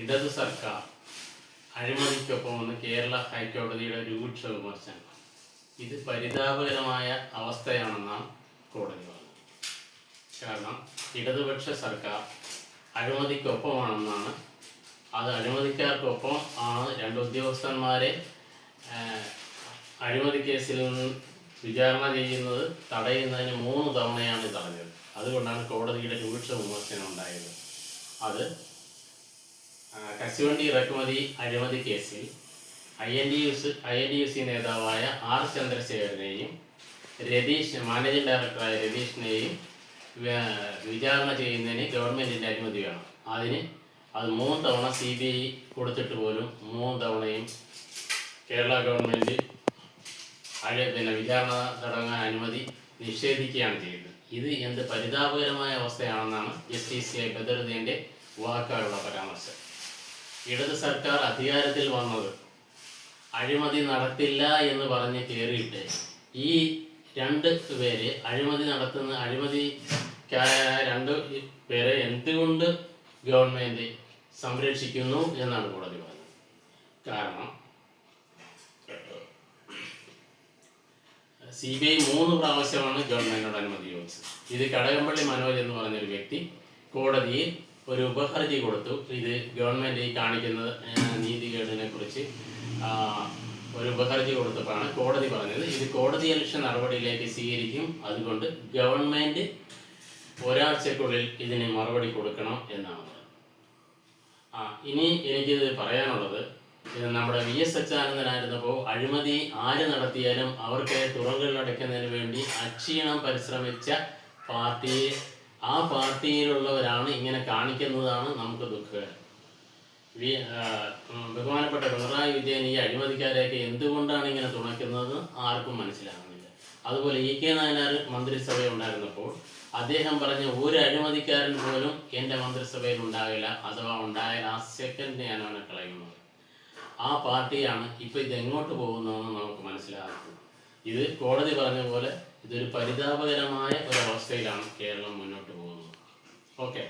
ഇടതു സർക്കാർ അഴിമതിക്കൊപ്പമെന്ന് കേരള ഹൈക്കോടതിയുടെ രൂക്ഷ വിമർശനം. ഇത് പരിതാപകരമായ അവസ്ഥയാണെന്നാണ് കോടതി പറഞ്ഞത്. കാരണം ഇടതുപക്ഷ സർക്കാർ അഴിമതിക്കൊപ്പമാണെന്നാണ്, അത് അഴിമതിക്കാർക്കൊപ്പം ആണ് രണ്ട് ഉദ്യോഗസ്ഥന്മാരെ അഴിമതി കേസിൽ നിന്ന് വിചാരണ ചെയ്യുന്നത് തടയുന്നതിന് 3 തവണയാണ് തടഞ്ഞത്. അതുകൊണ്ടാണ് കോടതിയുടെ രൂക്ഷ വിമർശനം ഉണ്ടായത്. അത് കശുവണ്ടി ഇറക്കുമതി അഴിമതി കേസിൽ INDUC നേതാവായ R ചന്ദ്രശേഖരനെയും മാനേജിംഗ് ഡയറക്ടറായ രതീഷിനെയും വിചാരണ ചെയ്യുന്നതിന് ഗവൺമെൻറ്റിൻ്റെ അനുമതി വേണം. അത് 3 തവണ CBI കൊടുത്തിട്ട് പോലും 3 തവണയും കേരള ഗവൺമെൻറ് വിചാരണ തുടങ്ങാൻ അനുമതി നിഷേധിക്കുകയാണ് ചെയ്തത്. ഇത് എന്ത് പരിതാപകരമായ അവസ്ഥയാണെന്നാണ് JCI ബദറുദ്ദീൻ്റെ വാക്കാലുള്ള പരാമർശം. ഇടത് സർക്കാർ അധികാരത്തിൽ വന്നത് അഴിമതി നടത്തില്ല എന്ന് പറഞ്ഞ് കയറിയിട്ട് ഈ 2 പേര് അഴിമതിക്കായ 2 പേരെ എന്തുകൊണ്ട് ഗവൺമെൻറ് സംരക്ഷിക്കുന്നു എന്നാണ് കോടതി പറഞ്ഞത്. കാരണം CBI 3 പ്രാവശ്യമാണ് ഗവൺമെൻറ്റിനോട് അനുമതി ചോദിച്ചത്. ഇത് കടകംപള്ളി മനോജ് എന്ന് പറഞ്ഞൊരു വ്യക്തി കോടതിയിൽ ഒരു ഉപഹർജി കൊടുത്തു. ഇത് ഗവൺമെൻറ് ഈ കാണിക്കുന്ന നീതികേടിനെ കുറിച്ച് ഒരു ഉപഹർജി കൊടുത്തപ്പോഴാണ് കോടതി പറഞ്ഞത് ഇത് കോടതിയലക്ഷ്യ നടപടിയിലേക്ക് സ്വീകരിക്കും, അതുകൊണ്ട് ഗവൺമെൻറ് ഒരാഴ്ചക്കുള്ളിൽ ഇതിന് മറുപടി കൊടുക്കണം എന്നാണ് പറഞ്ഞത്. ഇനി എനിക്കിത് പറയാനുള്ളത്, നമ്മുടെ VS അച്യുതാനന്ദനായിരുന്നപ്പോൾ അഴിമതി ആര് നടത്തിയാലും അവർക്ക് തുറകളിലടയ്ക്കുന്നതിന് വേണ്ടി അക്ഷീണം പരിശ്രമിച്ച ആ പാർട്ടിയിലുള്ളവരാണ് ഇങ്ങനെ കാണിക്കുന്നതാണ് നമുക്ക് ദുഃഖകരം. ബഹുമാനപ്പെട്ട പിണറായി വിജയൻ ഈ അഴിമതിക്കാരെയൊക്കെ എന്തുകൊണ്ടാണ് ഇങ്ങനെ തുണയ്ക്കുന്നത് ആർക്കും മനസ്സിലാകുന്നില്ല. അതുപോലെ EK നായനാർ മന്ത്രിസഭ ഉണ്ടായിരുന്നപ്പോൾ അദ്ദേഹം പറഞ്ഞ ഒരു അഴിമതിക്കാരൻ പോലും എൻ്റെ മന്ത്രിസഭയിൽ ഉണ്ടാകില്ല, അഥവാ ഉണ്ടായാൽ ആ സെക്കൻഡ് ഞാൻ അവനെ കളയുന്നത്. ആ പാർട്ടിയാണ് ഇപ്പോൾ ഇതെങ്ങോട്ട് പോകുന്നതെന്ന് നമുക്ക് മനസ്സിലാകുന്നത്. ഇത് കോടതി പറഞ്ഞ പോലെ ഇതൊരു പരിതാപകരമായ ഒരവസ്ഥയിലാണ് കേരളം മുന്നോട്ട് പോകുന്നത്. ഓക്കെ.